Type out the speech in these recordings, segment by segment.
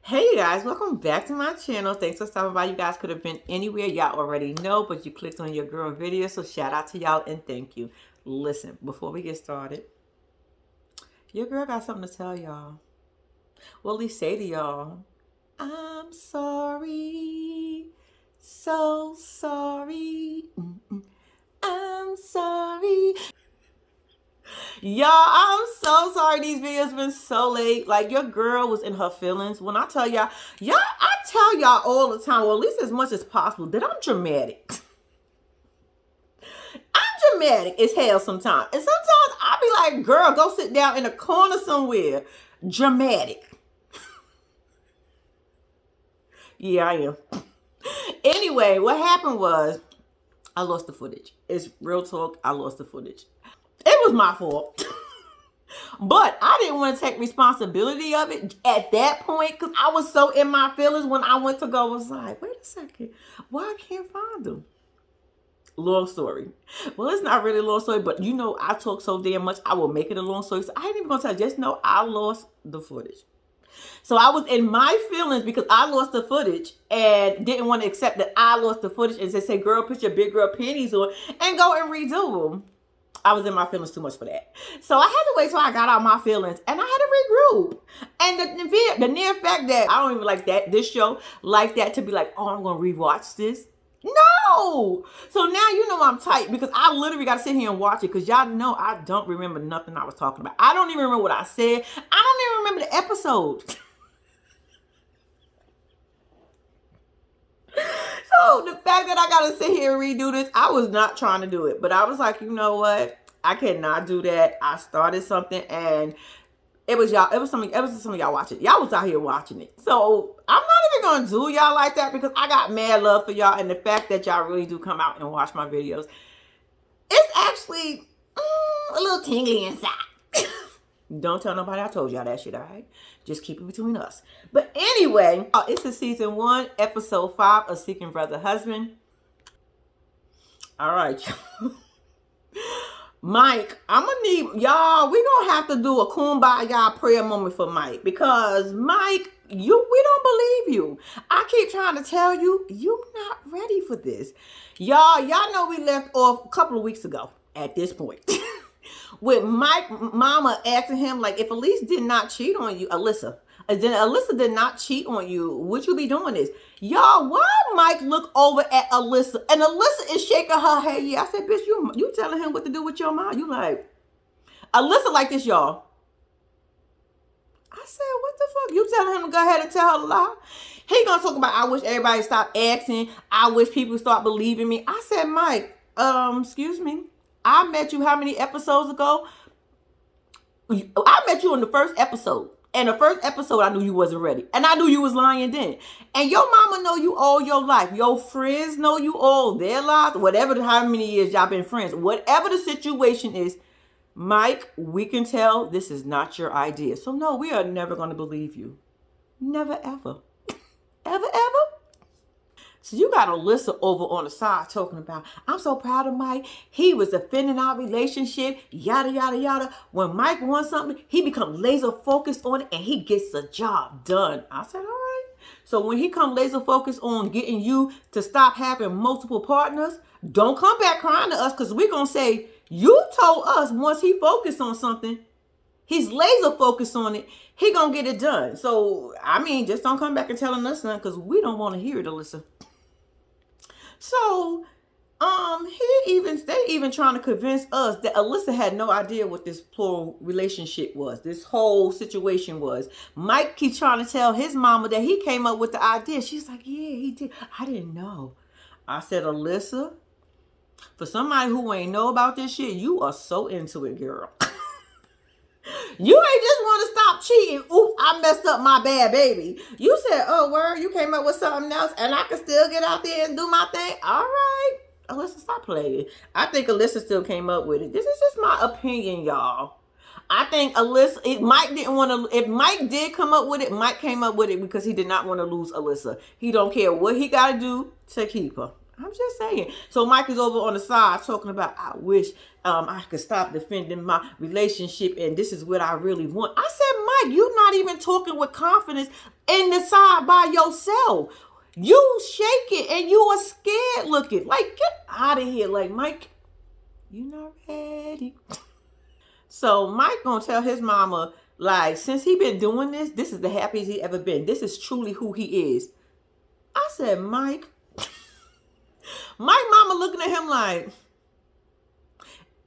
Hey you guys, welcome back to my channel. Thanks for stopping by. You guys could have been anywhere, y'all already know, but you clicked on your girl video, so shout out to y'all and thank you. Listen, before we get started, your girl got something to tell y'all. Well, at least say to y'all, I'm sorry, so sorry. I'm sorry. Y'all, I'm so sorry these videos been so late. Like, your girl was in her feelings. When I tell y'all, I tell y'all all the time, well, at least as much as possible, that I'm dramatic. I'm dramatic as hell sometimes. And sometimes I'll be like, girl, go sit down in a corner somewhere. Dramatic. Yeah, I am. Anyway, what happened was, I lost the footage. It's real talk, I lost the footage. It was my fault. But I didn't want to take responsibility of it at that point because I was so in my feelings when I went to go. I was like, wait a second, why I can't find them? Long story. Well, it's not really a long story, but you know, I talk so damn much, I will make it a long story. So I ain't even gonna tell you, just know I lost the footage. So I was in my feelings because I lost the footage and didn't want to accept that I lost the footage and say, girl, put your big girl panties on and go and redo them. I was in my feelings too much for that. So I had to wait till I got out my feelings and I had to regroup. And the near fact that I don't even like this show like that to be like, oh, I'm going to rewatch this. No. So now you know I'm tight because I literally got to sit here and watch it because y'all know I don't remember nothing I was talking about. I don't even remember what I said. I don't even remember the episode. So the fact that I gotta sit here and redo this, I was not trying to do it. But I was like, you know what? I cannot do that. I started something and it was some of y'all watching. Y'all was out here watching it. So I'm not even gonna do y'all like that because I got mad love for y'all. And the fact that y'all really do come out and watch my videos, it's actually a little tingly inside. Don't tell nobody I told y'all that shit, all right? Just keep it between us. But anyway, it's a season 1, episode 5 of Seeking Brother Husband. All right. Mike, I'm going to need, y'all, we're going to have to do a kumbaya prayer moment for Mike. Because Mike, we don't believe you. I keep trying to tell you, you're not ready for this. Y'all know we left off a couple of weeks ago at this point. With Mike mama asking him, like, if Elise did not cheat on you, Alyssa did not cheat on you, would you be doing this? Y'all, why Mike look over at Alyssa and Alyssa is shaking her head? Yeah, I said, bitch, you telling him what to do with your mom? You like, Alyssa like this, y'all. I said, what the fuck? You telling him to go ahead and tell her a lie? He gonna talk about, I wish everybody stop asking. I wish people start believing me. I said, Mike, excuse me. I met you how many episodes ago? I met you in the first episode. And the first episode, I knew you wasn't ready. And I knew you was lying then. And your mama know you all your life. Your friends know you all their lives. Whatever, how many years y'all been friends. Whatever the situation is, Mike, we can tell this is not your idea. So no, we are never going to believe you. Never, ever. Ever, ever? So you got Alyssa over on the side talking about, I'm so proud of Mike. He was defending our relationship, yada, yada, yada. When Mike wants something, he becomes laser focused on it and he gets the job done. I said, all right. So when he come laser focused on getting you to stop having multiple partners, don't come back crying to us because we're going to say, you told us once he focused on something, he's laser focused on it, he going to get it done. So, I mean, just don't come back and telling us nothing because we don't want to hear it, Alyssa. So, they even trying to convince us that Alyssa had no idea what this plural relationship was. This whole situation was. Mike keeps trying to tell his mama that he came up with the idea. She's like, yeah, he did. I didn't know. I said, Alyssa, for somebody who ain't know about this shit, you are so into it, girl. You ain't just want to stop cheating. Oops, I messed up my bad baby. You said, oh, word, you came up with something else and I can still get out there and do my thing. All right. Alyssa, stop playing. I think Alyssa still came up with it. This is just my opinion, y'all. I think Alyssa, if Mike did come up with it, Mike came up with it because he did not want to lose Alyssa. He don't care what he got to do to keep her. I'm just saying. So Mike is over on the side talking about, I wish I could stop defending my relationship and this is what I really want. I said, Mike, you're not even talking with confidence in the side by yourself. You shaking and you are scared looking. Like, get out of here. Like, Mike, you not ready. So Mike gonna tell his mama, like, since he been doing this, this is the happiest he ever been. This is truly who he is. I said, Mike. Mike mama looking at him like,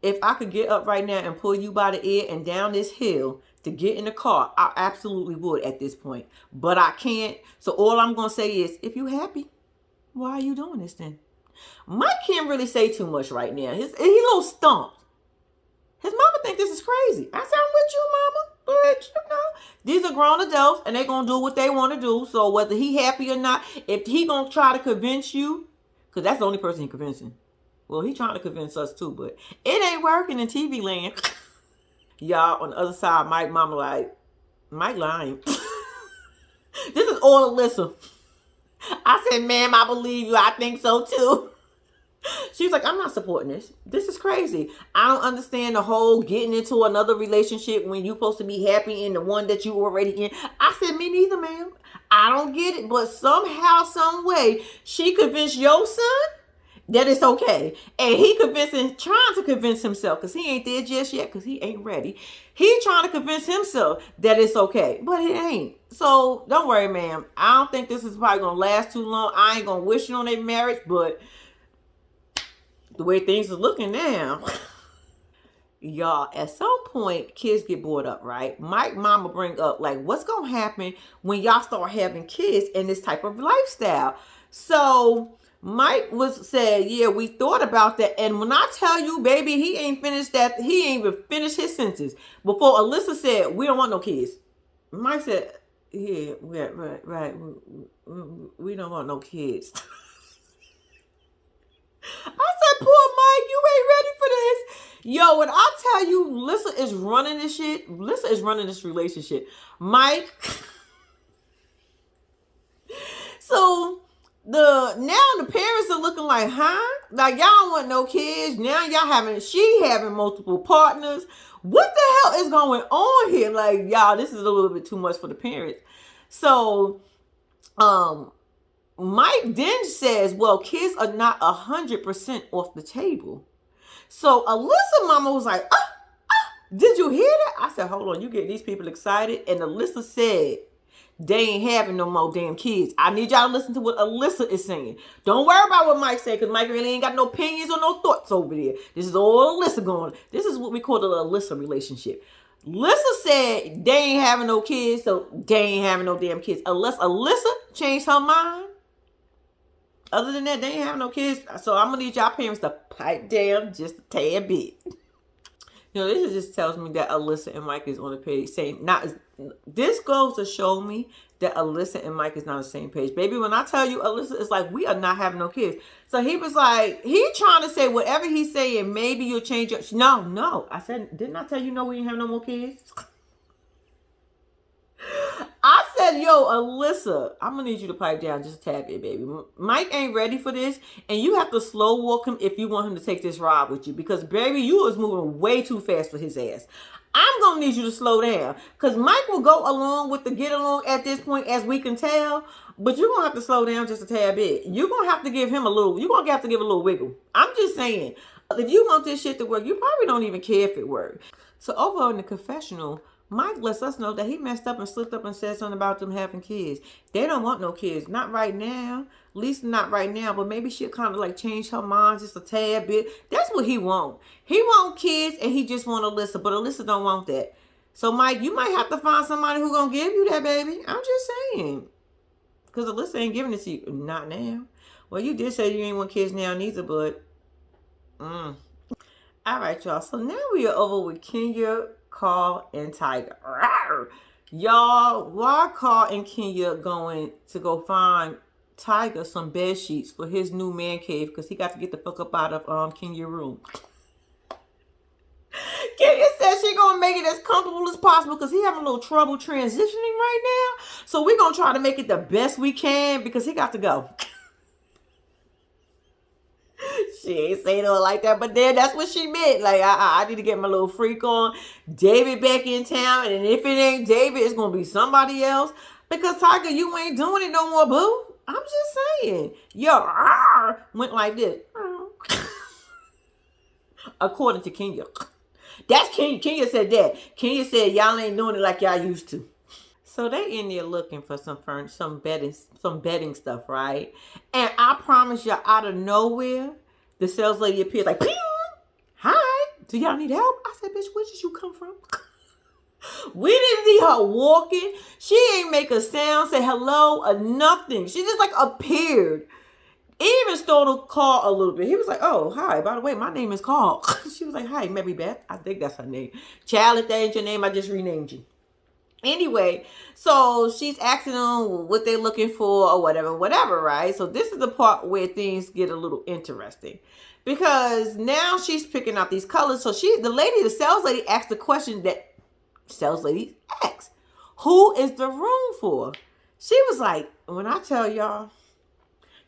if I could get up right now and pull you by the ear and down this hill to get in the car, I absolutely would at this point. But I can't. So all I'm going to say is, if you happy, why are you doing this then? Mike can't really say too much right now. He's a little stumped. His mama think this is crazy. I said, I'm with you, mama. But, you know, these are grown adults and they're going to do what they want to do. So whether he happy or not, if he going to try to convince you, because that's the only person he convincing. Well, he trying to convince us too, but it ain't working in TV land. Y'all, on the other side, Mike mama like, Mike lying. This is all Alyssa. I said, ma'am, I believe you. I think so too. She's like, I'm not supporting this. This is crazy. I don't understand the whole getting into another relationship when you're supposed to be happy in the one that you already in. I said, me neither, ma'am. I don't get it. But somehow, some way, she convinced your son that it's okay. And he trying to convince himself, because he ain't there just yet, because he ain't ready. He trying to convince himself that it's okay, but it ain't. So don't worry, ma'am. I don't think this is probably going to last too long. I ain't going to wish it on their marriage, but the way things are looking now, y'all, at some point, kids get bored up, right? Mike mama bring up, like, what's going to happen when y'all start having kids in this type of lifestyle? So Mike said, yeah, we thought about that. And when I tell you, baby, he ain't even finished his sentence before Alyssa said, we don't want no kids. Mike said, yeah, right. We don't want no kids. I said, poor Mike, you ain't ready for this. Yo, when I tell you, Alyssa is running this shit. Alyssa is running this relationship. Mike. So now the parents are looking like, huh? Like, y'all don't want no kids. Now she having multiple partners. What the hell is going on here? Like, y'all, this is a little bit too much for the parents. So, Mike then says, well, kids are not 100% off the table. So Alyssa mama was like, did you hear that? I said, hold on, you get these people excited. And Alyssa said, they ain't having no more damn kids. I need y'all to listen to what Alyssa is saying. Don't worry about what Mike said, because Mike really ain't got no opinions or no thoughts over there. This is all Alyssa going. This is what we call the Alyssa relationship. Alyssa said they ain't having no kids, so they ain't having no damn kids. Unless Alyssa changed her mind. Other than that, they ain't having no kids. So I'm going to need y'all parents to pipe down just a tad bit. You know, this just tells me that Alyssa and Mike is on the page. This goes to show me that Alyssa and Mike is not on the same page. Baby, when I tell you Alyssa is like, we are not having no kids. So he was like, he trying to say whatever he's saying, maybe you'll change your... No. I said, didn't I tell you no, we ain't have no more kids? I said, yo, Alyssa, I'm going to need you to pipe down just a tad bit, baby. Mike ain't ready for this, and you have to slow walk him if you want him to take this ride with you, because, baby, you is moving way too fast for his ass. I'm going to need you to slow down, because Mike will go along with the get along at this point, as we can tell, but you're going to have to slow down just a tad bit. You're going to have to give him a little wiggle. I'm just saying, if you want this shit to work, you probably don't even care if it works. So over in the confessional, Mike lets us know that he messed up and slipped up and said something about them having kids. They don't want no kids. Not right now. At least not right now. But maybe she'll kind of like change her mind just a tad bit. That's what he want. He want kids and he just want Alyssa. But Alyssa don't want that. So Mike, you might have to find somebody who's going to give you that, baby. I'm just saying. Because Alyssa ain't giving it to you. Not now. Well, you did say you ain't want kids now neither, but... All right, y'all. So now we are over with Kenya, Carl, and Tiger. Y'all, why Carl and Kenya going to go find Tiger some bed sheets for his new man cave, because he got to get the fuck up out of Kenya's room. Kenya says she gonna make it as comfortable as possible because he having a little trouble transitioning right now. So we're gonna try to make it the best we can because he got to go. She ain't saying it like that, but then that's what she meant. Like, I need to get my little freak on. David back in town, and if it ain't David, it's gonna be somebody else. Because Tiger, you ain't doing it no more, boo. I'm just saying. Your went like this. According to Kenya. That's Kenya. Kenya said that. Kenya said y'all ain't doing it like y'all used to. So they in there looking for some betting stuff, right? And I promise you, out of nowhere, the sales lady appeared like, pew! Hi, do y'all need help? I said, bitch, where did you come from? We didn't see her walking. She ain't make a sound, say hello or nothing. She just like appeared. He even stole Carl a little bit. He was like, oh, hi, by the way, my name is Carl. She was like, hi, Mary Beth. I think that's her name. Child, if that ain't your name, I just renamed you. Anyway, so she's asking them what they're looking for or whatever, right? So this is the part where things get a little interesting. Because now she's picking out these colors. So the sales lady asked the question that sales lady asks. Who is the room for? She was like, when I tell y'all,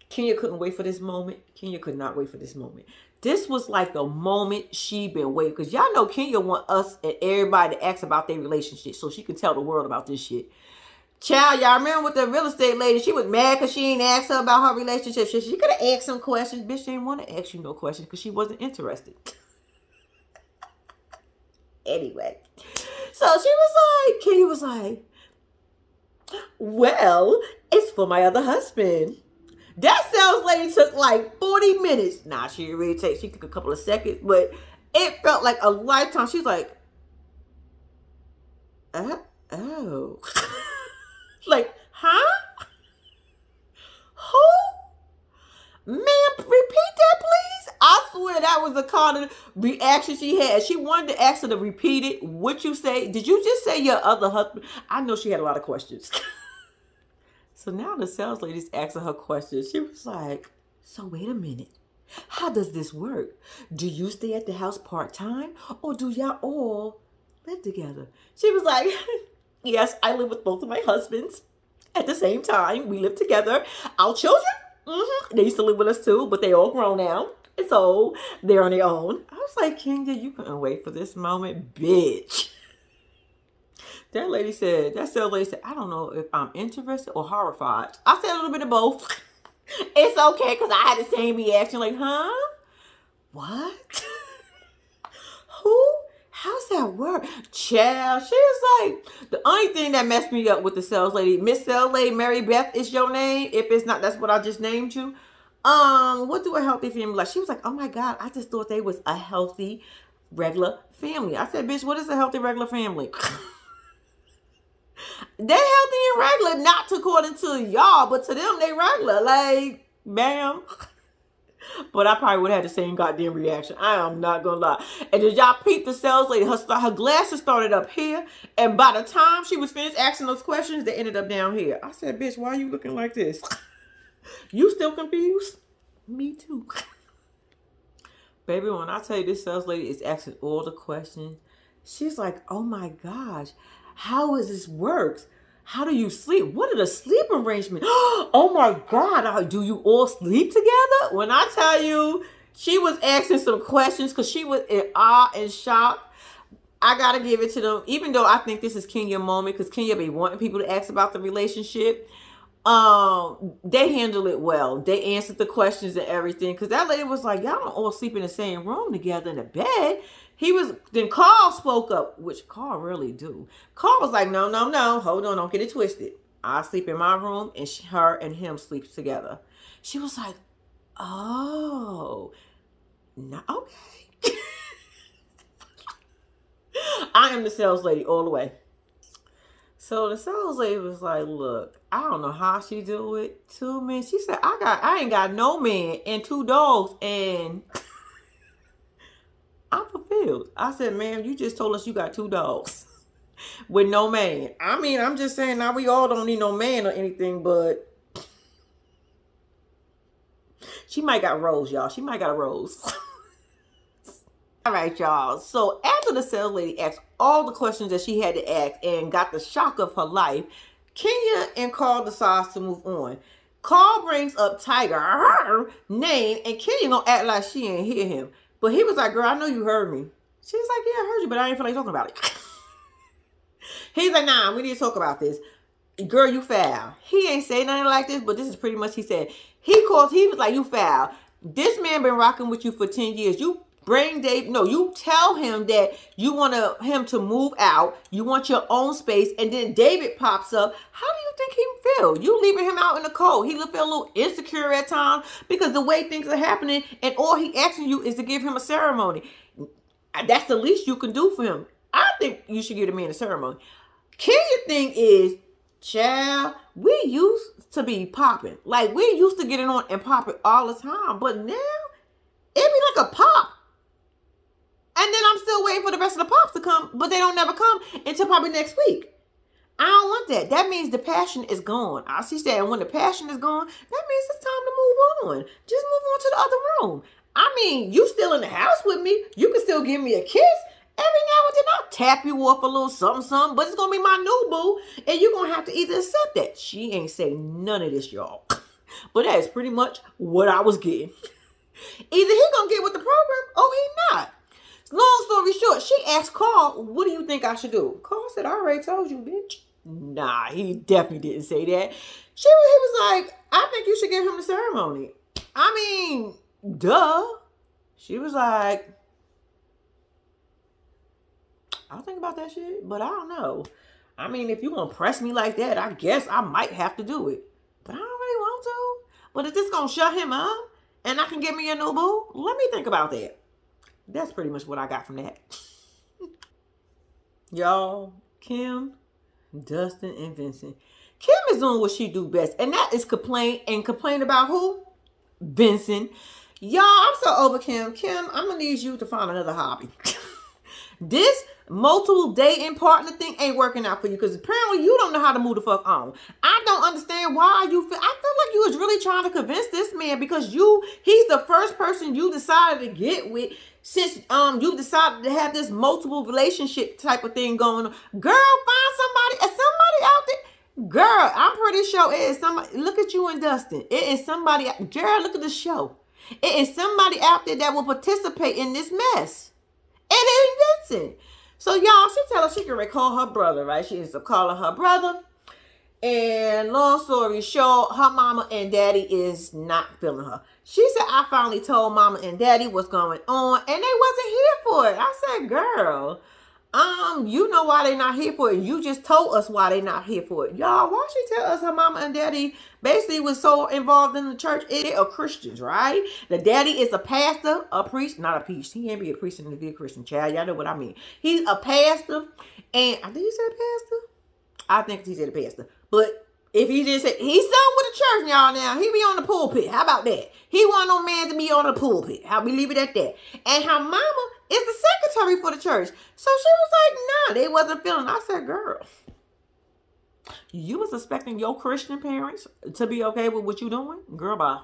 Kenya couldn't wait for this moment. Kenya could not wait for this moment. This was like the moment she been waiting. Because y'all know Kenya want us and everybody to ask about their relationship so she can tell the world about this shit. Child, y'all remember with the real estate lady, she was mad because she ain't asked her about her relationship. She could have asked some questions. Bitch, she didn't want to ask you no questions because she wasn't interested. Anyway. So she was like, Kenya was like, well, it's for my other husband. That sales lady took like 40 minutes. Nah, she didn't really take, she took a couple of seconds, but it felt like a lifetime. She was like, oh. Like, huh? Who? Ma'am, repeat that, please. I swear that was the kind of reaction she had. She wanted to ask her to repeat it. What you say? Did you just say your other husband? I know she had a lot of questions. So now the sales lady's asking her questions. She was like, so wait a minute. How does this work? Do you stay at the house part-time or do y'all all live together? She was like, yes, I live with both of my husbands at the same time. We live together. Our children, they used to live with us too, but they all grown now. And so they're on their own. I was like, Kenya, you couldn't wait for this moment, bitch. That sales lady said, I don't know if I'm interested or horrified. I said a little bit of both. It's okay, because I had the same reaction, like, huh? What? Who? How's that work? Child, she was like, the only thing that messed me up with the sales lady, Miss Sales Lady Mary Beth is your name. If it's not, that's what I just named you. What do a healthy family like? She was like, oh my God, I just thought they was a healthy, regular family. I said, bitch, what is a healthy, regular family? They healthy and regular, not according to y'all, but to them they regular. Like, bam. But I probably would have had the same goddamn reaction. I am not gonna lie. And did y'all peep the sales lady? Her glasses started up here, and by the time she was finished asking those questions, they ended up down here. I said, bitch, why are you looking like this? You still confused? Me too. Baby, when I tell you this sales lady is asking all the questions, she's like, oh my gosh, how does this work? How do you sleep? What are the sleep arrangements? Oh my God, do you all sleep together? When I tell you, she was asking some questions because she was in awe and shock. I gotta give it to them, even though I think this is Kenya moment, because Kenya be wanting people to ask about the relationship. They handled it well. They answered the questions and everything. Because that lady was like, y'all don't all sleep in the same room together in the bed. Then Carl spoke up, which Carl really do. Carl was like, no, hold on, don't get it twisted. I sleep in my room and her and him sleep together. She was like, oh, no, okay. I am the sales lady all the way. So the sales lady was like, look, I don't know how she do it. 2 men. She said, I ain't got no man and 2 dogs and I'm fulfilled. I said, ma'am, you just told us you got 2 dogs with no man. I mean, I'm just saying now we all don't need no man or anything, but she might got Rose, y'all. She might got a Rose. All right, y'all. So after the sales lady asked all the questions that she had to ask and got the shock of her life, Kenya and Carl decides to move on. Carl brings up Tiger, her name, and Kenya gonna act like she ain't hear him. But he was like, girl, I know you heard me. She was like, yeah, I heard you, but I ain't feel like talking about it. He's like, nah, we need to talk about this. girl, you foul. He ain't say nothing like this, but this is pretty much he said. He was like, you foul. This man been rocking with you for 10 years. You bring Dave, no, you tell him that you want him to move out. You want your own space. And then David pops up. How do you think he feel? You leaving him out in the cold. He feel a little insecure at times because the way things are happening, and all he asking you is to give him a ceremony. That's the least you can do for him. I think you should give the man a ceremony. Kenya thing is, child, we used to be popping. Like, we used to get it on and pop it all the time. But now, it be like a pop. And then I'm still waiting for the rest of the pops to come, but they don't never come until probably next week. I don't want that. That means the passion is gone. I see that. And when the passion is gone, that means it's time to move on. Just move on to the other room. I mean, you still in the house with me. You can still give me a kiss. Every now and then I'll tap you off a little something, but it's going to be my new boo. And you're going to have to either accept that. She ain't say none of this, y'all. But that is pretty much what I was getting. Either he going to get with the program or he not. Long story short, she asked Carl, what do you think I should do? Carl said, I already told you, bitch. Nah, he definitely didn't say that. He was like, I think you should give him the ceremony. I mean, duh. She was like, I'll think about that shit, but I don't know. I mean, if you're going to press me like that, I guess I might have to do it. But I don't really want to. But if this going to shut him up and I can get me a new boo, let me think about that. That's pretty much what I got from that. Y'all, Kim, Dustin, and Vincent. Kim is doing what she do best, and that is complain about who? Vincent. Y'all, I'm so over Kim. Kim, I'm going to need you to find another hobby. This multiple dating partner thing ain't working out for you because apparently you don't know how to move the fuck on. I don't understand why you feel. I feel like you was really trying to convince this man because he's the first person you decided to get with since you decided to have this multiple relationship type of thing going on. Girl, find somebody out there. Girl, I'm pretty sure it is somebody. Look at you and Dustin. It is somebody. Girl, look at the show. It is somebody out there that will participate in this mess. It is Vincent. So y'all, she tell us she can recall her brother, right? She ends up calling her brother. And long story short, her mama and daddy is not feeling her. She said, I finally told mama and daddy what's going on, and they wasn't here for it. I said, girl, you know why they not here for it. You just told us why they not here for it. Y'all, why she tell us her mama and daddy basically was so involved in the church? They are Christians, right? The daddy is a pastor, a priest, not a priest. He can't be a priest and be a Christian child. Y'all know what I mean. He's a pastor, and I think he said pastor. I think he said a pastor. But if he just said, he's done with the church, y'all now. He be on the pulpit. How about that? He want no man to be on the pulpit. How we leave it at that. And her mama is the secretary for the church. So she was like, nah, they wasn't feeling. I said, girl, you was expecting your Christian parents to be okay with what you doing? Girl, bye.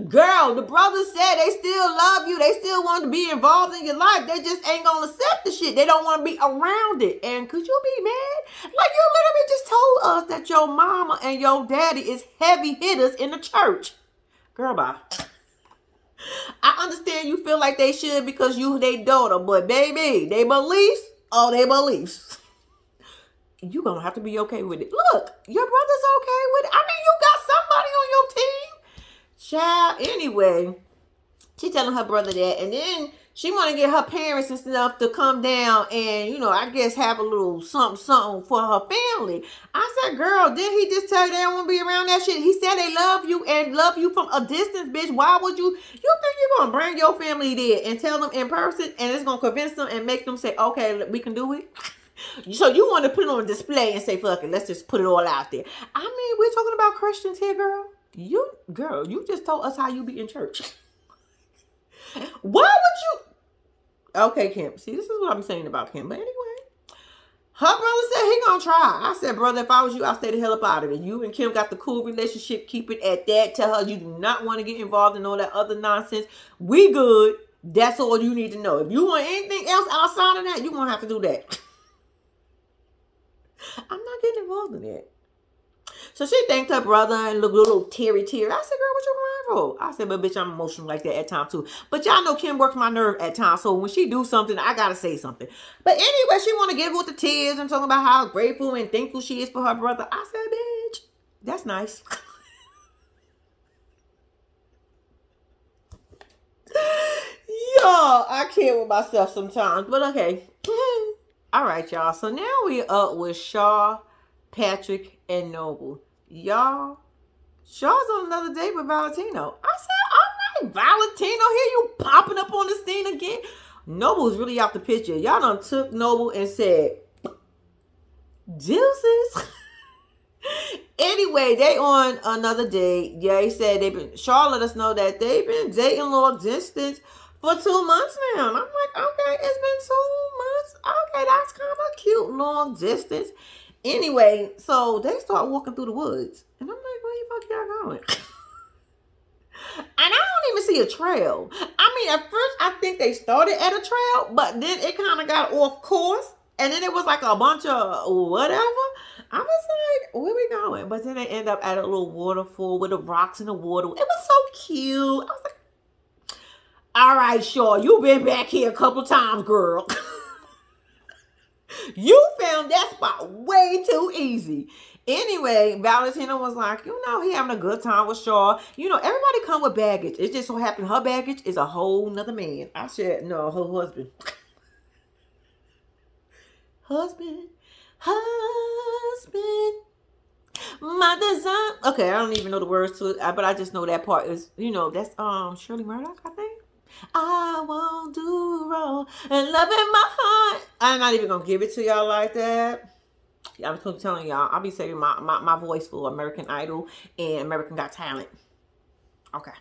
Girl, the brothers said they still love you. They still want to be involved in your life. They just ain't going to accept the shit. They don't want to be around it. And could you be mad? Like, you literally just told us that your mama and your daddy is heavy hitters in the church. Girl, bye. I understand you feel like they should because you their daughter. But, baby, they beliefs are their beliefs. You going to have to be okay with it. Look, your brother's okay with it. I mean, you got somebody on your team. Child, anyway, she telling her brother that, and then she want to get her parents and stuff to come down and, you know, I guess have a little something for her family. I said, girl, didn't he just tell you they don't want to be around that shit? He said they love you and love you from a distance, bitch. Why would you think you're going to bring your family there and tell them in person and it's going to convince them and make them say, okay, we can do it? So you want to put it on display and say, fuck it, let's just put it all out there. I mean, we're talking about Christians here, girl. You just told us how you be in church. Why would you? Okay, Kim. See, this is what I'm saying about Kim. But anyway, her brother said he gonna try. I said, brother, if I was you, I'd stay the hell up out of it. You and Kim got the cool relationship. Keep it at that. Tell her you do not want to get involved in all that other nonsense. We good. That's all you need to know. If you want anything else outside of that, you're gonna have to do that. I'm not getting involved in that. So she thanked her brother and looked a little teary. I said, girl, what you crying for? I said, but bitch, I'm emotional like that at times too. But y'all know Kim works my nerve at times. So when she do something, I gotta say something. But anyway, she want to give with the tears and talking about how grateful and thankful she is for her brother. I said, bitch, that's nice. Y'all, I can't with myself sometimes. But okay. All right, y'all. So now we up with Shaw, Patrick, and Noble. Y'all, Shaw's on another date with Valentino. I said, all right, Valentino, here you popping up on the scene again. Noble's really out the picture. Y'all done took Noble and said, deuces. Anyway, they on another date. Yeah, he said Shaw let us know that they've been dating long distance for 2 months now. And I'm like, okay, it's been 2 months. Okay, that's kind of cute, long distance. Anyway, so they start walking through the woods. And I'm like, where the fuck y'all going? And I don't even see a trail. I mean, at first I think they started at a trail, but then it kind of got off course. And then it was like a bunch of whatever. I was like, where we going? But then they end up at a little waterfall with the rocks in the water. It was so cute. I was like, all right, Shaw, you've been back here a couple times, girl. You found that spot way too easy. Anyway, Valentino was like, he having a good time with Shaw. Everybody come with baggage. It just so happened her baggage is a whole nother man. I said, no, her husband. Husband. My design. Okay, I don't even know the words to it, but I just know that part is, that's Shirley Murdoch, I think. I won't do wrong and love in my heart. I'm not even gonna give it to y'all like that. I'm telling y'all, I'll be saving my voice for American Idol and American Got Talent. Okay.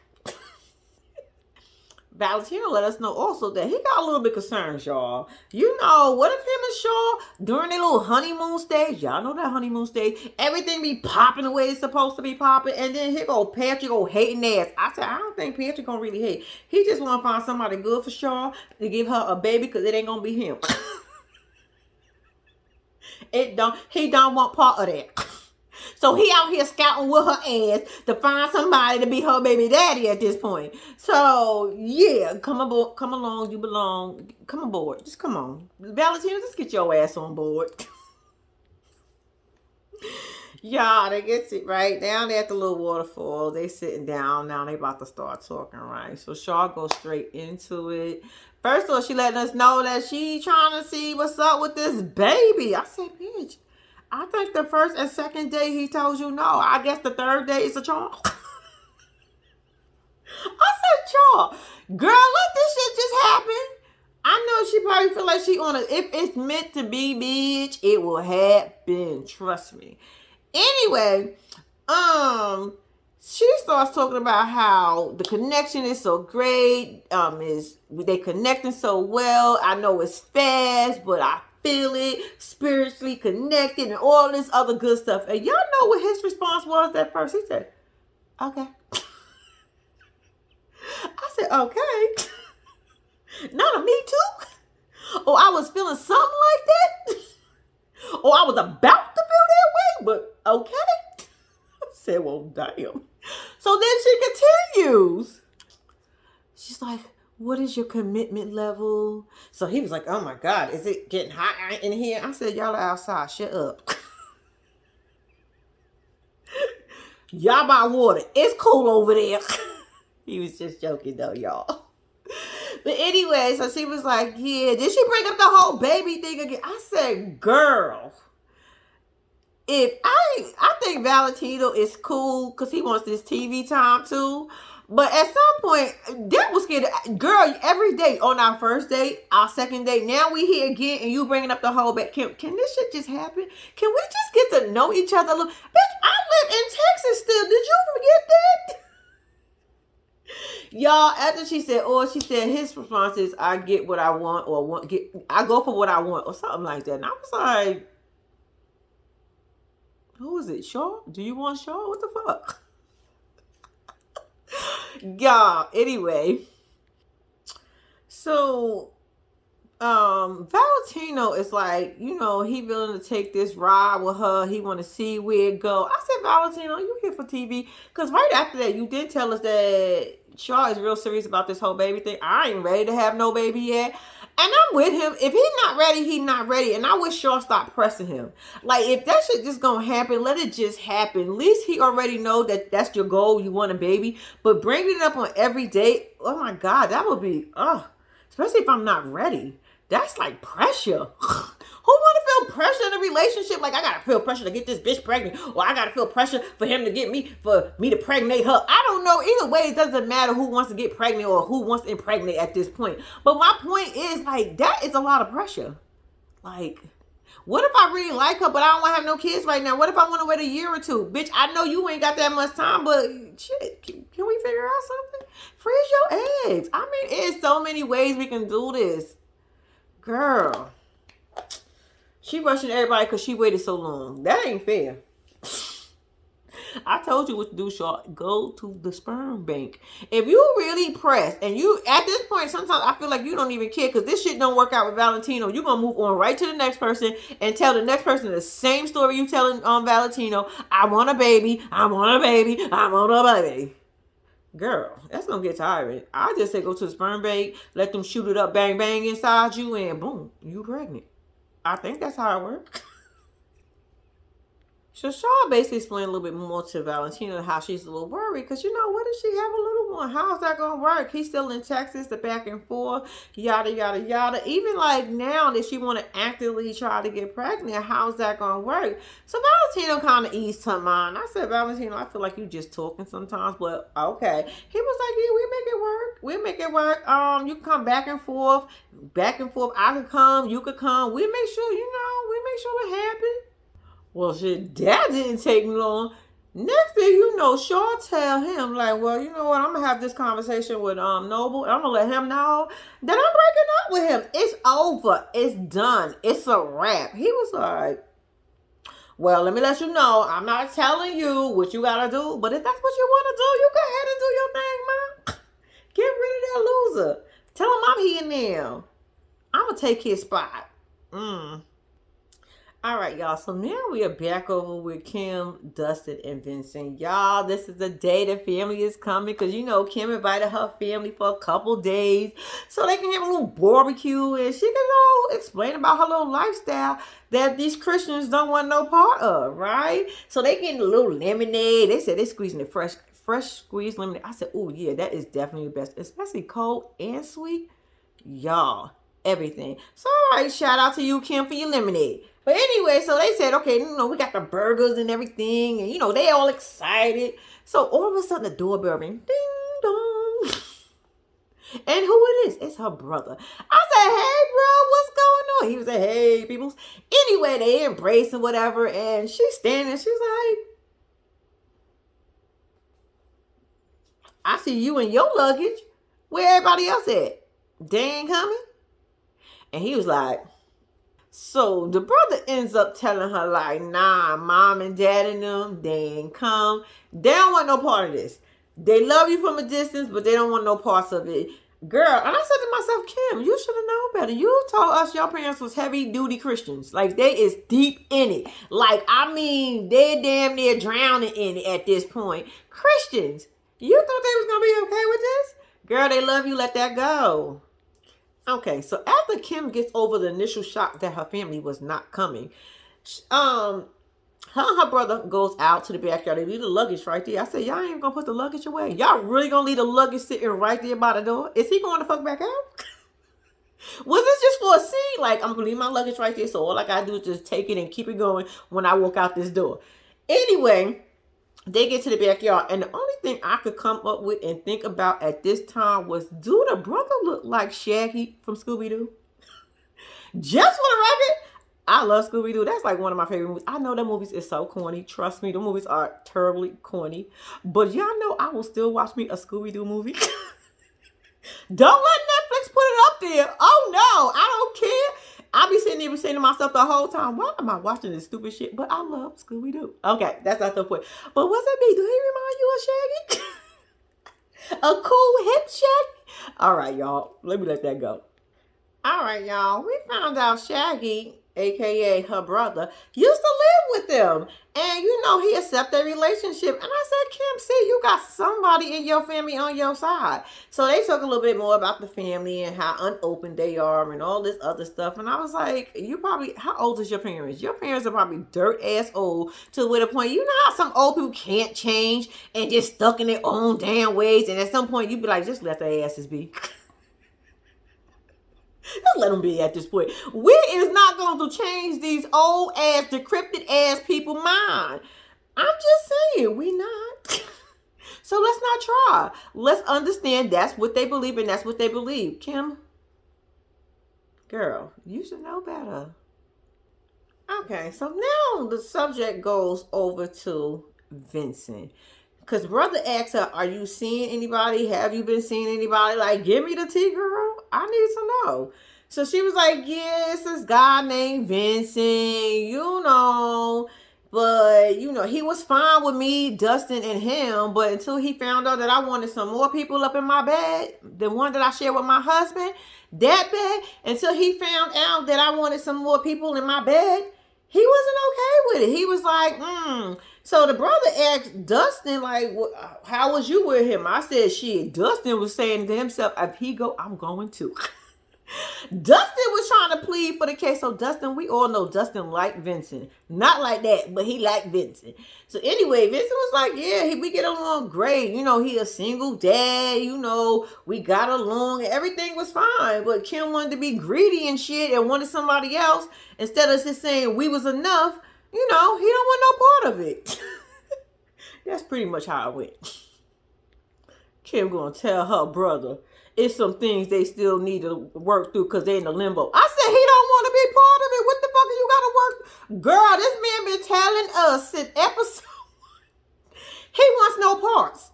Valentino let us know also that he got a little bit concerned, y'all. What if him and Shaw during their little honeymoon stage, y'all know that honeymoon stage, everything be popping the way it's supposed to be popping, and then here go Patrick go hating ass. I said, I don't think Patrick gonna really hate. He just want to find somebody good for Shaw to give her a baby because it ain't gonna be him. He don't want part of that. So he out here scouting with her ass to find somebody to be her baby daddy at this point. So yeah, come along, you belong. Come aboard. Just come on. Valentino, just get your ass on board. Y'all, they get it right down there at the little waterfall. They sitting down now. They about to start talking, right? So Shaw goes straight into it. First of all, she letting us know that she trying to see what's up with this baby. I said, bitch, I think the first and second day he told you no. I guess the third day is a charm. I said, charm. Girl, let this shit just happen. I know she probably feel like she on a, if it's meant to be, bitch, it will happen. Trust me. Anyway, she starts talking about how the connection is so great. They connecting so well. I know it's fast, but I feel it, spiritually connected, and all this other good stuff. And y'all know what his response was at first. He said, okay. I said, okay. Not a me too. Or I was feeling something like that. Or I was about to feel that way, but okay. I said, well, damn. So then she continues. She's like, what is your commitment level? So he was like, oh my God, is it getting hot in here? I said, y'all are outside. Shut up. Y'all by water. It's cool over there. He was just joking though, y'all. But anyway, so she was like, yeah. Did she bring up the whole baby thing again? I said, girl, I think Valentino is cool because he wants this TV time too. But at some point, that was scared. Girl, every day on our first date, our second date, now we here again and you bringing up the whole back. Can this shit just happen? Can we just get to know each other a little? Bitch, I live in Texas still. Did you forget that? Y'all, after she said his response is, I get what I want, or I go for what I want, or something like that. And I was like, who is it? Shaw? Do you want Shaw? What the fuck? Y'all, anyway. So Valentino is like, he willing to take this ride with her. He want to see where it go. I said, Valentino, you here for TV? Because right after that, you did tell us that Shaw is real serious about this whole baby thing. I ain't ready to have no baby yet. And I'm with him. If he's not ready, he's not ready. And I wish Shaw stopped pressing him. Like, if that shit just gonna happen, let it just happen. At least he already know that that's your goal. You want a baby. But bringing it up on every date, oh my God, that would be, especially if I'm not ready. That's like pressure. Who want to feel pressure in a relationship? Like, I gotta feel pressure to get this bitch pregnant, or I gotta feel pressure for him to get me, for me to pregnate her. I don't know. Either way, it doesn't matter who wants to get pregnant or who wants to impregnate at this point. But my point is, like, that is a lot of pressure. Like, what if I really like her, but I don't want to have no kids right now? What if I want to wait a year or two? Bitch, I know you ain't got that much time, but shit, can we figure out something? Freeze your eggs. I mean, it's so many ways we can do this. Girl, she rushing everybody because she waited so long. That ain't fair. I told you what to do, Shaw. Go to the sperm bank. If you really press, and you, at this point, sometimes I feel like you don't even care because this shit don't work out with Valentino. You're going to move on right to the next person and tell the next person the same story you telling Valentino. I want a baby. I want a baby. I want a baby. Girl, that's gonna get tiring. I just say go to the sperm bank, let them shoot it up, bang bang inside you, and boom, you pregnant. I think that's how it works. So Shaw basically explained a little bit more to Valentina how she's a little worried because what if she have a little one? How's that gonna work? He's still in Texas, the back and forth, yada yada yada. Even like now that she want to actively try to get pregnant, how's that gonna work? So Valentino kind of eased her mind. I said, Valentino, I feel like you just talking sometimes, but okay. He was like, yeah, we make it work. We make it work. You can come back and forth, back and forth. I could come, you could come. We make sure, we make sure it happens. Well, shit, that didn't take long. Next thing you know, Shaw tell him, like, well, you know what, I'm going to have this conversation with Noble. I'm going to let him know that I'm breaking up with him. It's over. It's done. It's a wrap. He was like, well, let me let you know, I'm not telling you what you got to do, but if that's what you want to do, you go ahead and do your thing, man. Get rid of that loser. Tell him I'm here now. I'm going to take his spot. All right, y'all. So now we are back over with Kim, Dustin, and Vincent. Y'all, this is the day the family is coming because, Kim invited her family for a couple days so they can have a little barbecue and she can, explain about her little lifestyle that these Christians don't want no part of, right? So they getting a little lemonade. They said they're squeezing it fresh squeezed lemonade. I said, oh, yeah, that is definitely the best, especially cold and sweet. Y'all, everything. So, all right, shout out to you, Kim, for your lemonade. But anyway, so they said, okay, we got the burgers and everything, and they all excited. So all of a sudden the doorbell ring, ding dong. And who it is? It's her brother. I said, hey bro, what's going on? He was like, hey peoples. Anyway, they embrace and whatever, and she's standing, she's like, I see you and your luggage. Where everybody else at? They ain't coming? And he was like, so the brother ends up telling her, like, nah, mom and dad and them, they ain't come. They don't want no part of this. They love you from a distance, but they don't want no parts of it. Girl, and I said to myself, Kim, you should have known better. You told us your parents was heavy duty Christians. Like, they is deep in it. Like, I mean, they're damn near drowning in it at this point. Christians, you thought they was going to be okay with this? Girl, they love you. Let that go. Okay, so after Kim gets over the initial shock that her family was not coming, her and her brother goes out to the backyard. They leave the luggage right there. I said, y'all ain't gonna put the luggage away. Y'all really gonna leave the luggage sitting right there by the door? Is he going to fuck back out? Was this just for a scene? Like, I'm gonna leave my luggage right there, so all I gotta do is just take it and keep it going when I walk out this door. Anyway, they get to the backyard, and the only thing I could come up with and think about at this time was, do the brother look like Shaggy from Scooby-Doo? Just for the record, I love Scooby-Doo. That's like one of my favorite movies. I know that movies is so corny. Trust me, the movies are terribly corny. But y'all know I will still watch me a Scooby-Doo movie. Don't let Netflix put it up there. Oh, no, I don't care. I'll be sitting there saying to myself the whole time, why am I watching this stupid shit? But I love Scooby-Doo. Okay, that's not the point. But what's that mean? Do he remind you of Shaggy? A cool hip Shaggy? All right, y'all. Let me let that go. All right, y'all. We found out Shaggy, aka her brother, used to live with them. And you know he accepted their relationship. And I said, Kim, see, you got somebody in your family on your side. So they talk a little bit more about the family and how unopened they are and all this other stuff. And I was like, you probably, how old is your parents? Your parents are probably dirt ass old to where the point, you know how some old people can't change and just stuck in their own damn ways. And at some point you be like, just let their asses be. Just let them be at this point. We is not going to change these old ass, decrepit ass people mind. I'm just saying, we not. So let's not try. Let's understand that's what they believe and that's what they believe. Kim, girl, you should know better. Okay, so now the subject goes over to Vincent. Because brother asks her, are you seeing anybody? Have you been seeing anybody? Like, give me the tea, girl. I need to know. So she was like, yeah, it's this guy named Vincent, you know. But, you know, he was fine with me, Dustin, and him. But until he found out that I wanted some more people up in my bed, the one that I share with my husband, that bed, until he found out that I wanted some more people in my bed, he wasn't okay with it. He was like, So the brother asked Dustin, like, how was you with him? I said, shit. Dustin was saying to himself, if he go, I'm going to. Dustin was trying to plead for the case. So Dustin, we all know Dustin liked Vincent. Not like that, but he liked Vincent. So anyway, Vincent was like, yeah, we get along great. You know, he a single dad. You know, we got along. And everything was fine. But Kim wanted to be greedy and shit and wanted somebody else. Instead of just saying we was enough, you know, he don't want no part of it. That's pretty much how it went. Kim gonna tell her brother it's some things they still need to work through because they're in the limbo. I said he don't want to be part of it. What the fuck are you gotta work? Girl, this man been telling us since episode he wants no parts.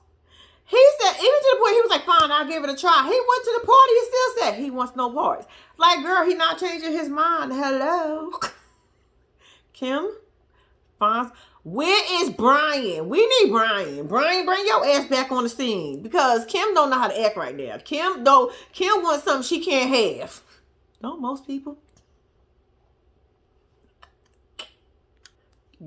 He said, even to the point he was like, fine, I'll give it a try. He went to the party and still said he wants no parts. Like, girl, he not changing his mind. Hello. Kim, fine. Where is Brian? We need Brian. Brian, bring your ass back on the scene because Kim don't know how to act right now. Kim wants something she can't have. Don't most people?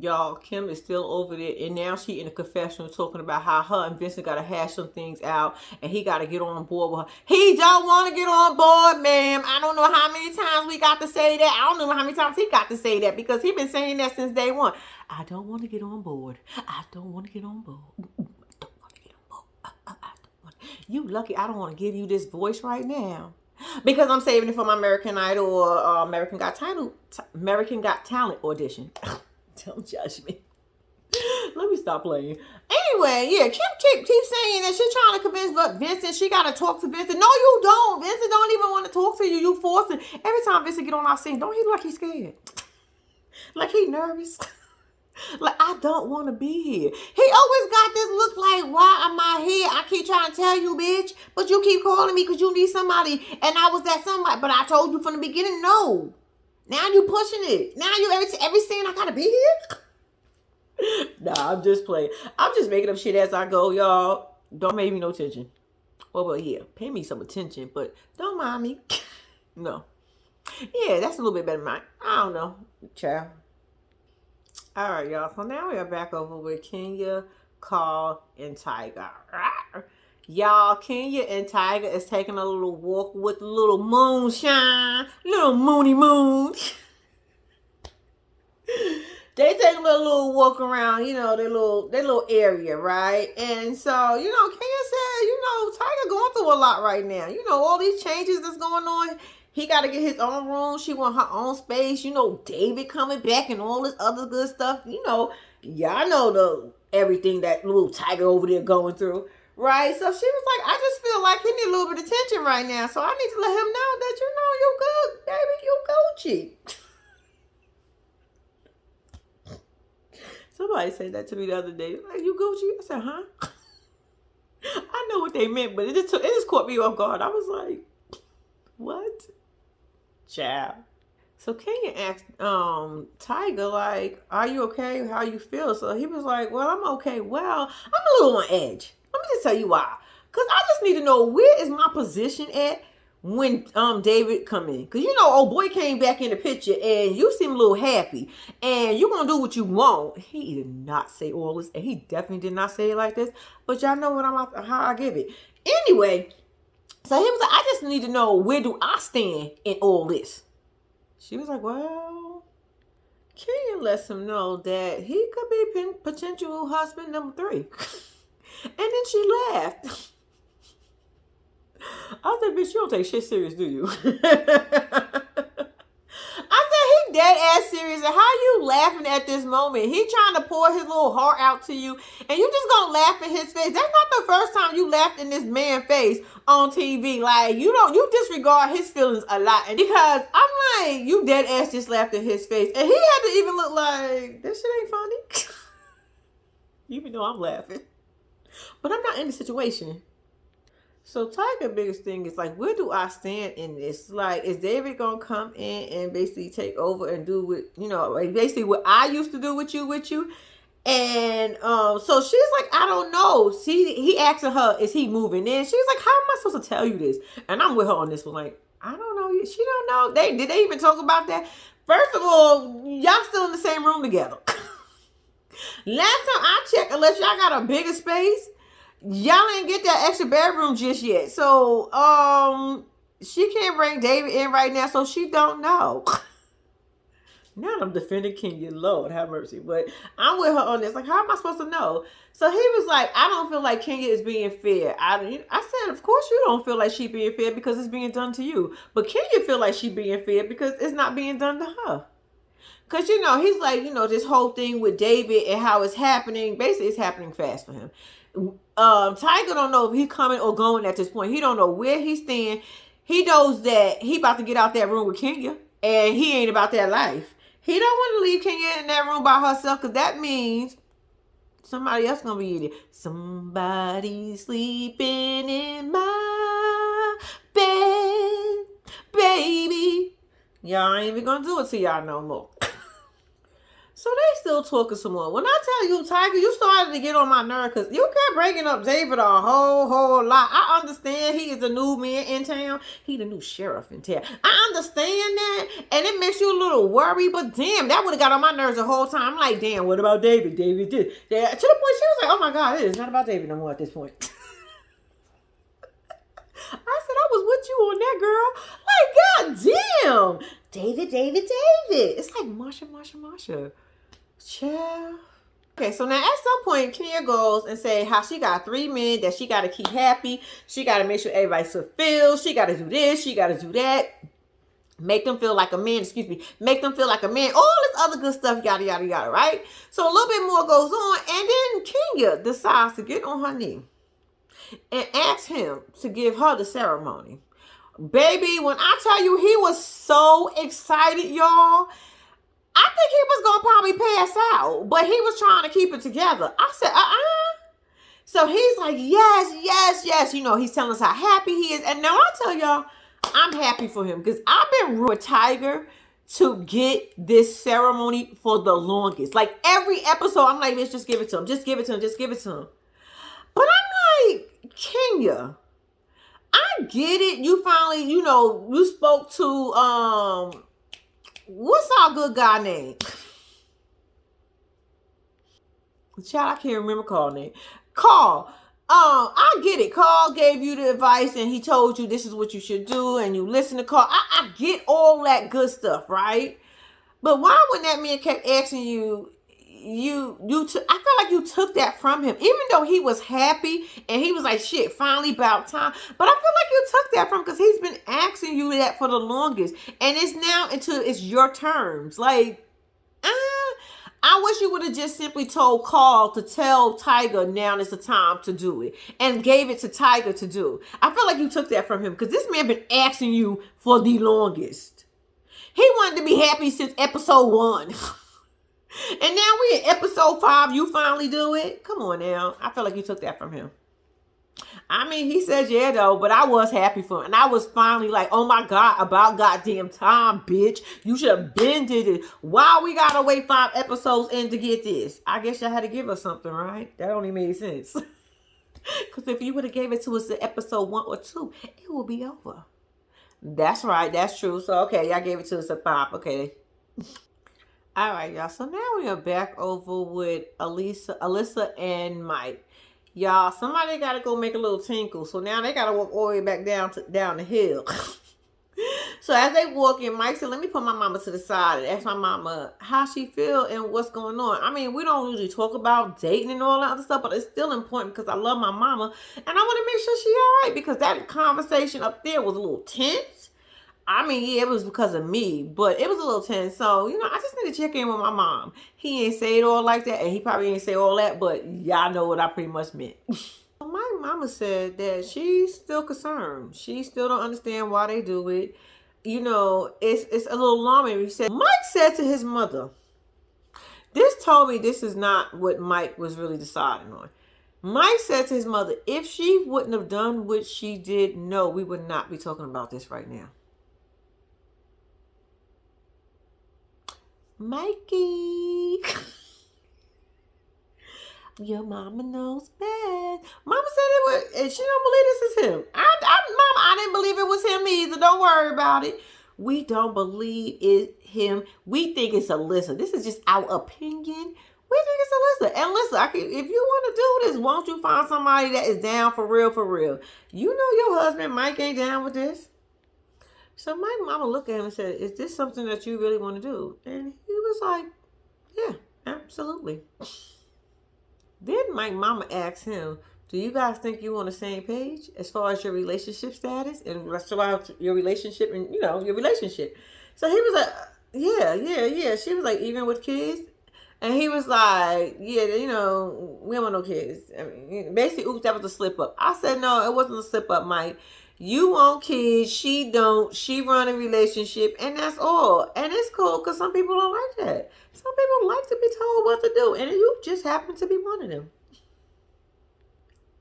Y'all, Kim is still over there, and now she in a confessional talking about how her and Vincent got to hash some things out, and he got to get on board with her. He don't want to get on board, ma'am. I don't know how many times we got to say that. I don't know how many times he got to say that because he been saying that since day one. I don't want to get on board. I don't want to get on board. I don't want to get on board. I don't want. You lucky I don't want to give you this voice right now because I'm saving it for my American Idol or American Got Talent audition. Don't judge me. Let me stop playing. Anyway, yeah, Kim keeps saying that she's trying to convince Vincent she got to talk to Vincent. No, you don't. Vincent don't even want to talk to you. You force it. Every time Vincent get on our scene, don't he look like he's scared? Like he nervous? Like, I don't want to be here. He always got this look like, why am I here? I keep trying to tell you, bitch, but you keep calling me because you need somebody, and I was that somebody, but I told you from the beginning, no. Now you pushing it. Now you every scene I gotta be here. Nah, I'm just playing. I'm just making up shit as I go, y'all. Don't pay me no attention. Well, yeah, pay me some attention, but don't mind me. No. Yeah, that's a little bit better than mine. I don't know, child. All right, y'all. So now we are back over with Kenya, Carl, and Tiger. Y'all, Kenya and Tiger is taking a little walk with little moonshine, little moony moon. They take a little walk around, you know, their little area, right? And so, you know, Kenya said, you know, Tiger going through a lot right now. You know, all these changes that's going on. He got to get his own room. She want her own space. You know, David coming back and all this other good stuff. You know, y'all know everything that little Tiger over there going through. Right, so she was like, I just feel like he need a little bit of attention right now. So I need to let him know that, you know, you good, baby, you Gucci. Somebody said that to me the other day. Like, you Gucci? I said, huh? I know what they meant, but it just caught me off guard. I was like, what? Child. So Kenya asked Tiger, like, are you okay? How you feel? So he was like, well, I'm okay. Well, I'm a little on edge. Let me just tell you why. Because I just need to know, where is my position at when David come in. Cause you know old boy came back in the picture and you seem a little happy and you gonna do what you want. He did not say all this, and he definitely did not say it like this. But y'all know what how I give it. Anyway, so he was like, I just need to know, where do I stand in all this? She was like, well, Kenya lets him know that he could be potential husband number 3. And then she laughed. I said, bitch, you don't take shit serious, do you? I said, he dead ass serious. And how you laughing at this moment? He trying to pour his little heart out to you, and you just gonna laugh in his face. That's not the first time you laughed in this man's face on TV. Like, you disregard his feelings a lot. And because I'm like, you dead ass just laughed in his face. And he had to even look like, this shit ain't funny. Even though I'm laughing. But I'm not in the situation. So Tyga's biggest thing is like, where do I stand in this? Like, is David gonna come in and basically take over and do what, like basically what I used to do with you? And so she's like, I don't know. He asking her, is he moving in? She's like, how am I supposed to tell you this? And I'm with her on this one. Like, I don't know. She don't know. Did they even talk about that? First of all, y'all still in the same room together. Last time I checked, unless y'all got a bigger space, y'all ain't get that extra bedroom just yet. So, she can't bring David in right now, so she don't know. Now I'm defending Kenya. Lord have mercy. But I'm with her on this. Like, how am I supposed to know? So he was like, I don't feel like Kenya is being fair. I said, of course you don't feel like she being fair because it's being done to you. But Kenya feel like she being fair because it's not being done to her. Because, he's like, this whole thing with David and how it's happening. Basically, it's happening fast for him. Tyga don't know if he coming or going at this point. He don't know where he's staying. He knows that he about to get out that room with Kenya, and he ain't about that life. He don't want to leave Kenya in that room by herself, because that means somebody else gonna be in it. Somebody sleeping in my bed, baby. Y'all ain't even gonna do it to y'all no more. So they still talking some more. When I tell you, Tyga, you started to get on my nerve because you kept bringing up David a whole lot. I understand he is the new man in town. He the new sheriff in town. I understand that. And it makes you a little worried. But damn, that would have got on my nerves the whole time. I'm like, damn, what about David? David did. To the point she was like, oh my God, it is not about David no more at this point. I said, I was with you on that, girl. Like, God damn. David. It's like Marsha. Chill. Okay, so now at some point, Kenya goes and say how she got 3 men that she got to keep happy. She got to make sure everybody's fulfilled. She got to do this. She got to do that. Make them feel like a man. Make them feel like a man. All this other good stuff, yada, yada, yada, right? So a little bit more goes on. And then Kenya decides to get on her knee and ask him to give her the ceremony. Baby, when I tell you he was so excited, y'all, I think he was going to probably pass out, but he was trying to keep it together. I said, So he's like, yes. He's telling us how happy he is. And now I tell y'all, I'm happy for him because I've been rooting for Tyga to get this ceremony for the longest. Like every episode, I'm like, let's just give it to him. Just give it to him. But I'm like, Kenya, I get it. You finally, you spoke to, what's our good guy name? Child, I can't remember Carl name. Carl. I get it. Carl gave you the advice and he told you this is what you should do and you listen to Carl. I get all that good stuff, right? But why when that man kept asking you, I feel like you took that from him, even though he was happy and he was like, shit, finally about time. But I feel like you took that from him because he's been asking you that for the longest. And it's now it's your terms. Like, I wish you would have just simply told Carl to tell Tyga now is the time to do it and gave it to Tyga to do. I feel like you took that from him because this man been asking you for the longest. He wanted to be happy since episode 1. And now we in episode 5, you finally do it? Come on now. I feel like you took that from him. I mean, he said yeah, though, but I was happy for him. And I was finally like, oh my God, about goddamn time, bitch. You should have been did it. Why we gotta wait 5 episodes in to get this? I guess y'all had to give us something, right? That only made sense. Because if you would have gave it to us in episode 1 or 2, it would be over. That's right. That's true. So okay, y'all gave it to us at 5. Okay. All right, y'all. So now we are back over with Alyssa and Mike. Y'all, somebody gotta go make a little tinkle. So now they gotta walk all the way back down the hill. So as they walk in, Mike said, "Let me put my mama to the side and ask my mama how she feel and what's going on." I mean, we don't usually talk about dating and all that other stuff, but it's still important because I love my mama and I want to make sure she all right because that conversation up there was a little tense. I mean, yeah, it was because of me, but it was a little tense. So, I just need to check in with my mom. He ain't say it all like that, and he probably ain't say all that, but y'all know what I pretty much meant. My mama said that she's still concerned. She still don't understand why they do it. It's a little alarming. He said Mike said to his mother, this told me this is not what Mike was really deciding on. Mike said to his mother, if she wouldn't have done what she did, no, we would not be talking about this right now. Mikey. Your mama knows best. Mama said it was, and she don't believe this is him. Mama, I didn't believe it was him either. Don't worry about it. We don't believe it him. We think it's Alyssa. This is just our opinion. We think it's Alyssa. And listen, if you want to do this, won't you find somebody that is down for real, for real? You know your husband Mike ain't down with this. So my mama looked at him and said, is this something that you really want to do? And he was like, yeah, absolutely. Then my mama asked him, do you guys think you're on the same page as far as your relationship status and your relationship and, your relationship? So he was like, yeah. She was like, even with kids? And he was like, yeah, we don't want no kids. I mean, basically, oops, that was a slip up. I said, no, it wasn't a slip up, Mike. You want kids, she don't. She run a relationship, and that's all. And it's cool because some people don't like that. Some people like to be told what to do, and you just happen to be one of them.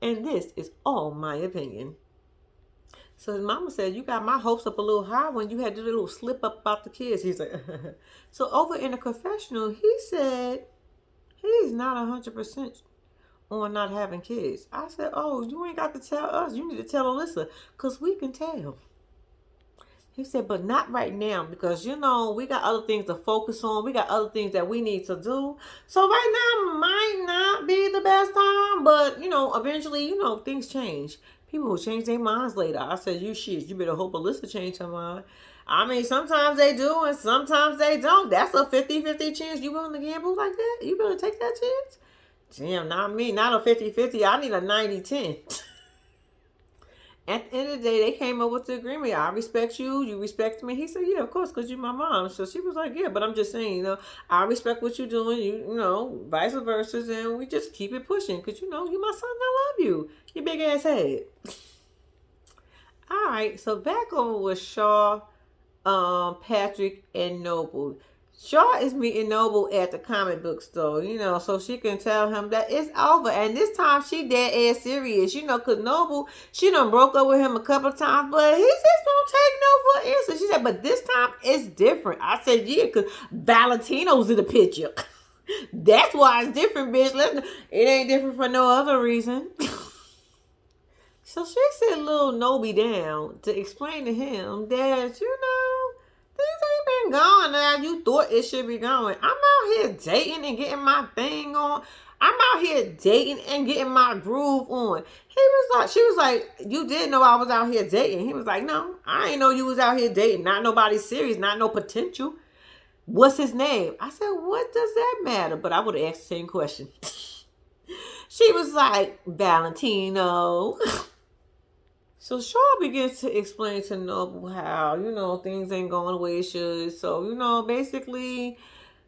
And this is all my opinion. So his mama said, you got my hopes up a little high when you had the little slip up about the kids. He's like, so over in the confessional, he said he's not 100% on not having kids. I said, oh, you ain't got to tell us. You need to tell Alyssa because we can tell. He said, but not right now because, we got other things to focus on. We got other things that we need to do. So right now might not be the best time, but, eventually, things change. People will change their minds later. I said, you better hope Alyssa change her mind. I mean, sometimes they do and sometimes they don't. That's a 50-50 chance. You willing to gamble like that? You willing to take that chance? Damn, not me. Not a 50-50. I need a 90-10. At the end of the day, they came up with the agreement. I respect you. You respect me. He said, yeah, of course, because you're my mom. So she was like, yeah, but I'm just saying, I respect what you're doing. Vice versa. And we just keep it pushing because, you're my son. I love you. You big ass head. All right. So back over with Shaw, Patrick, and Noble. Shaw is meeting Noble at the comic book store, so she can tell him that it's over. And this time she dead ass serious, because Noble, she done broke up with him a couple of times, but he just don't take no for an answer. She said, but this time it's different. I said, yeah, because Valentino's in the picture. That's why it's different, bitch. It ain't different for no other reason. So she said little Noble down to explain to him that, things ain't been going now you thought it should be going. I'm out here dating and getting my thing on. I'm out here dating and getting my groove on. She was like, you did know I was out here dating. He was like, no, I ain't know you was out here dating. Not nobody serious, not no potential. What's his name? I said, what does that matter? But I would have asked the same question. She was like, Valentino. So Shaw begins to explain to Noble how, things ain't going the way it should. So, basically,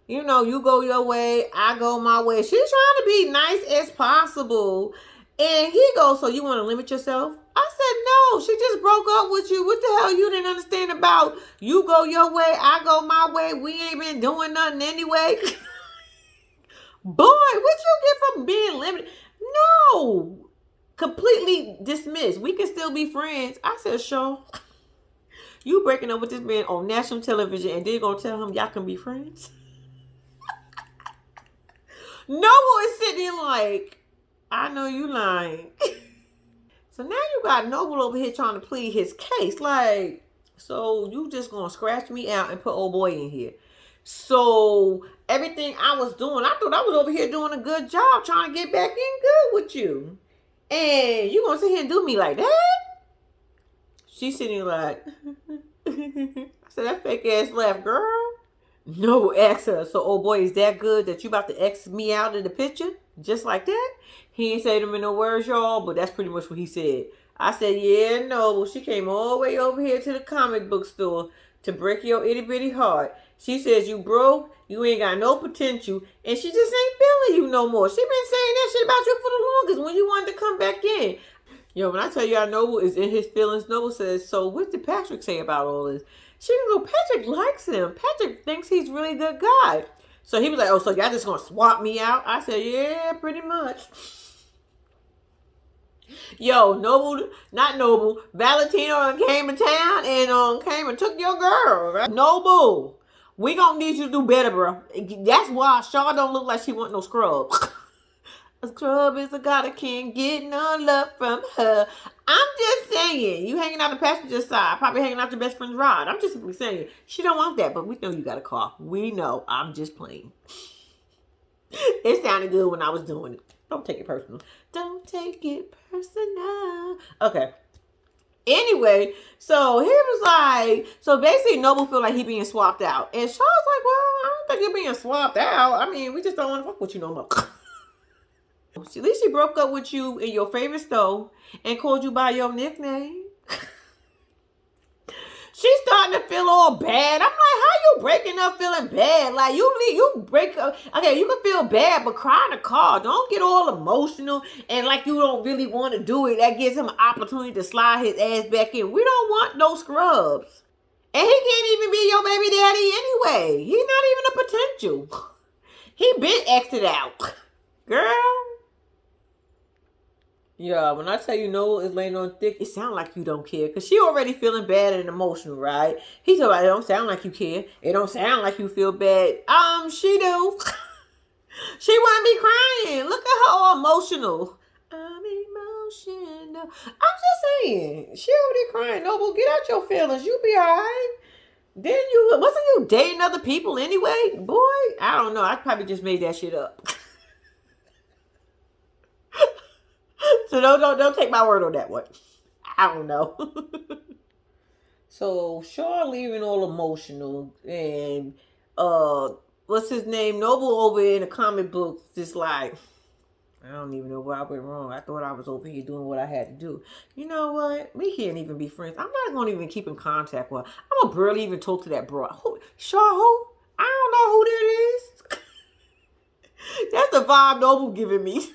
you go your way, I go my way. She's trying to be nice as possible. And he goes, so you want to limit yourself? I said, no, she just broke up with you. What the hell you didn't understand about you go your way, I go my way. We ain't been doing nothing anyway. Boy, what you get from being limited? No. Completely dismissed. We can still be friends. I said, Shaw, you breaking up with this man on national television and then gonna tell him y'all can be friends? Noble is sitting like, I know you lying. So now you got Noble over here trying to plead his case. Like, So you just gonna scratch me out and put old boy in here. So everything I was doing, I thought I was over here doing a good job trying to get back in good with you. And you gonna sit here and do me like that? She's sitting like, I said, that fake ass laugh, girl. No, ask her. So, old boy, is that good that you about to X me out of the picture? Just like that? He ain't say them in no words, y'all, but that's pretty much what he said. I said, yeah, no. Well, she came all the way over here to the comic book store to break your itty bitty heart. She says you broke, you ain't got no potential, and she just ain't feeling you no more. She been saying that shit about you for the longest when you wanted to come back in. Yo, when I tell you how Noble is in his feelings, Noble says, so what did Patrick say about all this? She can go, Patrick likes him. Patrick thinks he's really a good guy. So he was like, oh, so y'all just going to swap me out? I said, yeah, pretty much. Yo, Noble, not Noble, Valentino came to town and came and took your girl, right? Noble, we going to need you to do better, bro. That's why Shaw don't look like she want no scrub. A scrub is a guy that can't get no love from her. I'm just saying, you hanging out the passenger side, probably hanging out your best friend's ride. I'm just simply saying, she don't want that, but we know you got a car. We know. I'm just playing. It sounded good when I was doing it. Don't take it personal. Don't take it personal. Okay. Anyway, so he was like, so basically Noble feel like he being swapped out. And Shaw's like, well, I don't think you're being swapped out. I mean, we just don't want to fuck with you no more. At least she broke up with you in your favorite store and called you by your nickname. She's starting to feel all bad. I'm like, how you breaking up feeling bad? Like, you break up. Okay, you can feel bad, but cry in the car. Don't get all emotional and like you don't really want to do it. That gives him an opportunity to slide his ass back in. We don't want no scrubs. And he can't even be your baby daddy anyway. He's not even a potential. He been exited out. Girl. Yeah, when I tell you Noah is laying on thick, it sounds like you don't care. Because she already feeling bad and emotional, right? He's like, it don't sound like you care. It don't sound like you feel bad. She do. She wouldn't be crying. Look at her all emotional. I'm emotional. I'm just saying. She already crying. Noble, get out your feelings. You be alright. Then wasn't you dating other people anyway? Boy, I don't know. I probably just made that shit up. So don't take my word on that one. I don't know. So Shaw leaving all emotional and what's his name? Noble over in the comic books just like, I don't even know where I went wrong. I thought I was over here doing what I had to do. You know what? We can't even be friends. I'm not gonna even keep in contact with her. I'm gonna barely even talk to that bro. Shaw who? I don't know who that is. That's the vibe Noble giving me.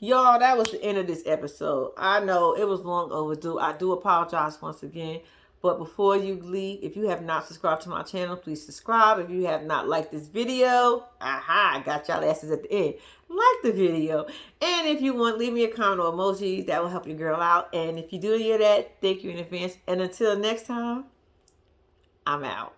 Y'all, that was the end of this episode. I know it was long overdue. I do apologize once again. But before you leave, if you have not subscribed to my channel, please subscribe. If you have not liked this video, I got y'all asses at the end. Like the video. And if you want, leave me a comment or emoji. That will help your girl out. And if you do any of that, thank you in advance. And until next time, I'm out.